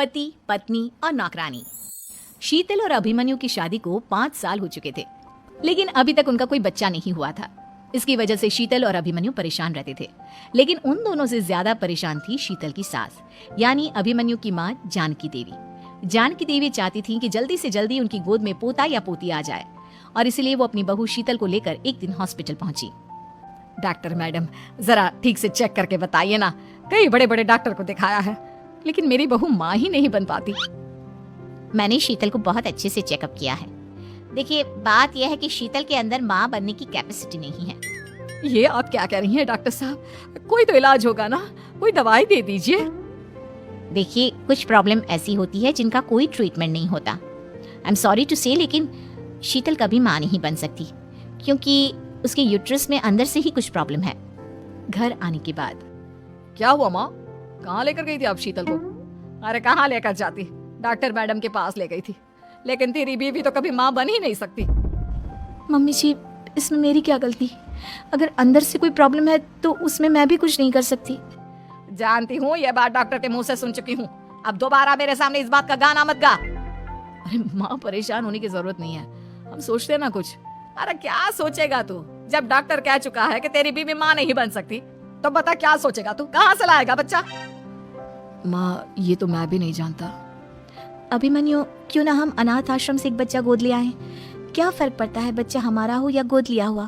पति, पत्नी और नौकरानी। शीतल और अभिमन्यु की शादी को 5 साल हो चुके थे, लेकिन अभी तक उनका कोई बच्चा नहीं हुआ था। इसकी वजह से शीतल और अभिमन्यु परेशान रहते थे, लेकिन उन दोनों से ज्यादा परेशान थी शीतल की सास, यानी अभिमन्यु की माँ जानकी देवी। जानकी देवी चाहती थी कि जल्दी से जल्दी उनकी गोद में पोता या पोती आ जाए, और इसलिए वो अपनी बहू शीतल को लेकर एक दिन हॉस्पिटल पहुंची। डॉक्टर मैडम, जरा ठीक से चेक करके बताइए ना, कई बड़े बड़े डॉक्टर को दिखाया है, लेकिन मेरी बहू माँ ही नहीं बन पाती। मैंने शीतल को बहुत अच्छे से चेकअप किया है। देखिए, बात यह है कि शीतल के अंदर माँ बनने की कैपेसिटी नहीं है। ये आप क्या कह रही हैं डॉक्टर साहब? कोई तो इलाज होगा ना, कोई दवाई दे दीजिए। देखिए, कुछ प्रॉब्लम ऐसी होती है जिनका कोई ट्रीटमेंट नहीं होता। आई एम सॉरी टू से, लेकिन शीतल कभी माँ नहीं बन सकती, क्योंकि उसके यूट्रस में अंदर से ही कुछ प्रॉब्लम है। घर आने के बाद क्या हुआ माँ? कहाँ लेकर गई थी आप शीतल को? अरे कहाँ लेकर जाती, डॉक्टर मैडम के पास ले गई थी, लेकिन तेरी बीवी तो कभी माँ बन ही नहीं सकती। मम्मी जी, इसमें मेरी क्या गलती? अगर अंदर से कोई प्रॉब्लम है तो उसमें मैं भी कुछ नहीं कर सकती। जानती हूँ, ये बात डॉक्टर के मुंह से सुन चुकी हूँ। अब दोबारा मेरे सामने इस बात का गाना मत गा। अरे माँ, परेशान होने की जरूरत नहीं है, हम सोचते ना कुछ। अरे क्या सोचेगा तू? जब डॉक्टर कह चुका है कि तेरी बीवी माँ नहीं बन सकती, तो बता क्या सोचेगा तू? कहाँ से लाएगा बच्चा? माँ, ये तो मैं भी नहीं जानता। अभिमन्यु, क्यों ना हम अनाथ आश्रम से एक बच्चा गोद ले आए? क्या फर्क पड़ता है बच्चा हमारा हो या गोद लिया हुआ?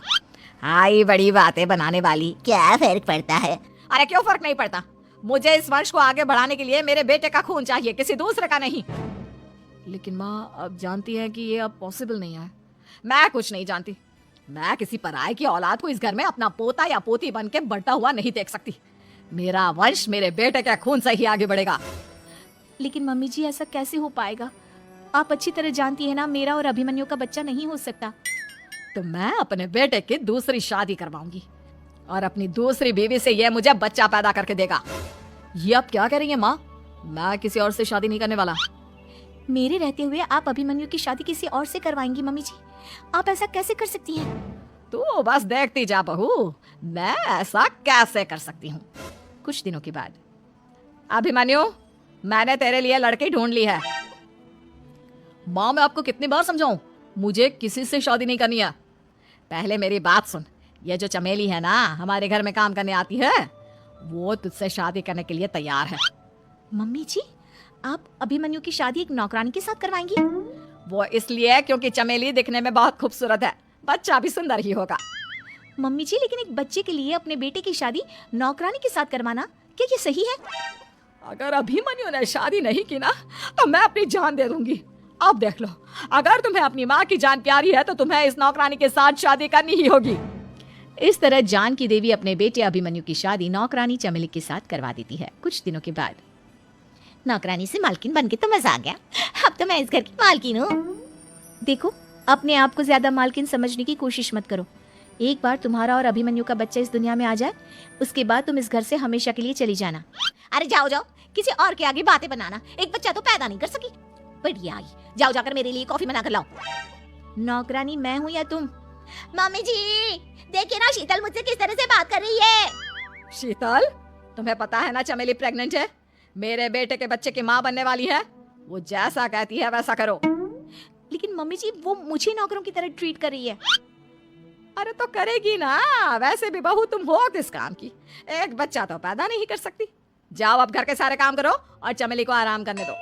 आई बड़ी बातें बनाने वाली। क्या फर्क पड़ता है? अरे क्यों फर्क नहीं पड़ता? मुझे इस वंश को आगे बढ़ाने के लिए मेरे बेटे का खून चाहिए, किसी दूसरे का नहीं। लेकिन माँ, आप जानती हैं कि ये अब पॉसिबल नहीं है। मैं कुछ नहीं जानती। मैं किसी पराये की औलाद को इस घर में अपना पोता या पोती बन के बढ़ता हुआ नहीं देख सकती। मेरा वंश मेरे बेटे के खून से ही आगे बढ़ेगा। लेकिन मम्मी जी, ऐसा कैसे हो पाएगा? आप अच्छी तरह जानती है ना, मेरा और अभिमन्यु का बच्चा नहीं हो सकता। तो मैं अपने बेटे की दूसरी शादी करवाऊंगी, और अपनी दूसरी बीवी से यह मुझे बच्चा पैदा करके देगा। ये आप क्या कह रही हैं माँ? मैं किसी और से शादी नहीं करने वाला। मेरे रहते हुए आप अभिमन्यु की शादी किसी और से करवाएंगी? मम्मी जी, आप ऐसा कैसे कर सकती हैं? तू बस देखती जा बहू, मैं ऐसा कैसे कर सकती हूँ। कुछ दिनों के बाद, अभिमन्यु, मैंने तेरे लिए लड़की ढूंढ ली है। माँ, मैं आपको कितनी बार समझाऊं, मुझे किसी से शादी नहीं करनी है। पहले मेरी बात सुन। ये जो चमेली है ना, हमारे घर में काम करने आती है, वो तुझसे शादी करने के लिए तैयार है। मम्मी जी, आप अभिमन्यु की शादी एक नौकरानी के साथ करवाएंगी? वो इसलिए क्योंकि चमेली दिखने में बहुत खूबसूरत है, बच्चा भी सुंदर ही होगा। मम्मी जी, लेकिन एक बच्चे के लिए अपने बेटे की शादी नौकरानी के साथ करवाना, क्या ये सही है? अगर अभिमन्यु ने शादी नहीं की ना, तो मैं अपनी जान दे दूंगी। अब देख लो, अगर तुम्हें अपनी माँ की जान प्यारी है तो तुम्हें इस नौकरानी के साथ शादी करनी ही होगी। इस तरह जानकी देवी अपने बेटे अभिमन्यु की शादी नौकरानी चमेली के साथ करवा देती है। कुछ दिनों के बाद, नौकरानी से मालकिन बन के तो मजा आ गया। अब तो मैं इस घर की मालकिन हूँ। देखो, अपने आप को ज्यादा मालकिन समझने की कोशिश मत करो। एक बार तुम्हारा और अभिमन्यु का बच्चा इस दुनिया में आ जाए, उसके बाद तुम इस घर से हमेशा के लिए चली जाना। अरे जाओ जाओ, किसी और के आगे बातें बनाना। एक बच्चा तो पैदा नहीं कर सकी, बढ़िया आई। जाओ जाकर मेरे लिए कॉफी बना कर लाओ। नौकरानी मैं हूँ या तुम? मम्मी जी, देखिए ना शीतल मुझसे किस तरह से बात कर रही है। शीतल, तुम्हें पता है ना चमेली प्रेग्नेंट है, मेरे बेटे के बच्चे की माँ बनने वाली है। वो जैसा कहती है वैसा करो। लेकिन मम्मी जी, वो मुझे नौकरों की तरह ट्रीट कर रही है। अरे तो करेगी ना, वैसे भी बहू तुम हो किस काम की? एक बच्चा तो पैदा नहीं कर सकती। जाओ अब घर के सारे काम करो और चमेली को आराम करने दो।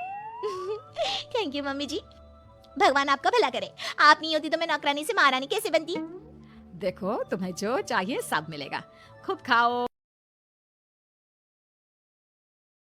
थैंक यू मम्मी जी, भगवान आपका भला करे। आप नहीं होती तो मैं नौकरानी से महारानी कैसे बनती? देखो, तुम्हें जो चाहिए सब मिलेगा, खूब खाओ।